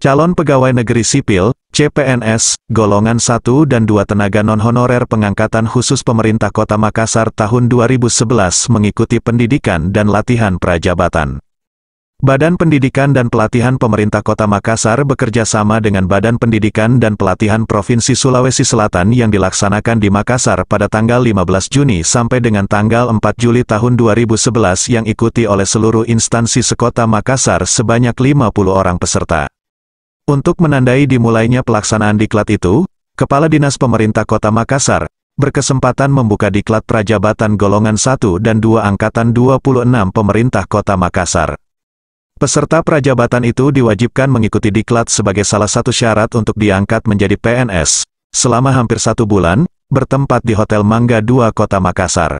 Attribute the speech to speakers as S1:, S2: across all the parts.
S1: Calon Pegawai Negeri Sipil, CPNS, Golongan 1 dan 2 tenaga non-honorer pengangkatan khusus Pemerintah Kota Makassar tahun 2011 mengikuti pendidikan dan latihan prajabatan. Badan Pendidikan dan Pelatihan Pemerintah Kota Makassar bekerja sama dengan Badan Pendidikan dan Pelatihan Provinsi Sulawesi Selatan yang dilaksanakan di Makassar pada tanggal 15 Juni sampai dengan tanggal 4 Juli tahun 2011 yang ikuti oleh seluruh instansi sekota Makassar sebanyak 50 orang peserta. Untuk menandai dimulainya pelaksanaan diklat itu, Kepala Dinas Pemerintah Kota Makassar berkesempatan membuka diklat prajabatan golongan 1 dan 2 angkatan 26 Pemerintah Kota Makassar. Peserta prajabatan itu diwajibkan mengikuti diklat sebagai salah satu syarat untuk diangkat menjadi PNS, selama hampir 1 bulan, bertempat di Hotel Mangga 2 Kota Makassar.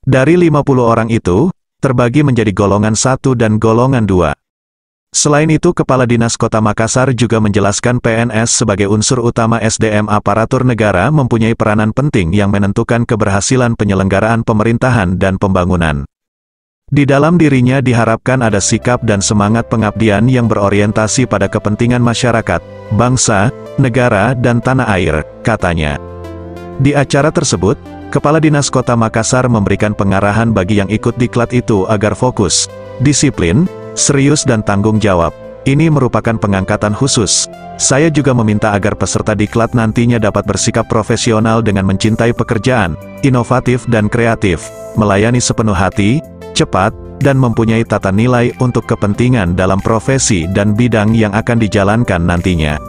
S1: Dari 50 orang itu, terbagi menjadi golongan 1 dan golongan 2. Selain itu, Kepala Dinas Kota Makassar juga menjelaskan PNS sebagai unsur utama SDM aparatur negara mempunyai peranan penting yang menentukan keberhasilan penyelenggaraan pemerintahan dan pembangunan. Di dalam dirinya diharapkan ada sikap dan semangat pengabdian yang berorientasi pada kepentingan masyarakat, bangsa, negara dan tanah air, katanya. Di acara tersebut, Kepala Dinas Kota Makassar memberikan pengarahan bagi yang ikut diklat itu agar fokus, disiplin, serius dan tanggung jawab. Ini merupakan pengangkatan khusus. Saya juga meminta agar peserta diklat nantinya dapat bersikap profesional dengan mencintai pekerjaan, inovatif dan kreatif, melayani sepenuh hati, cepat, dan mempunyai tata nilai untuk kepentingan dalam profesi dan bidang yang akan dijalankan nantinya.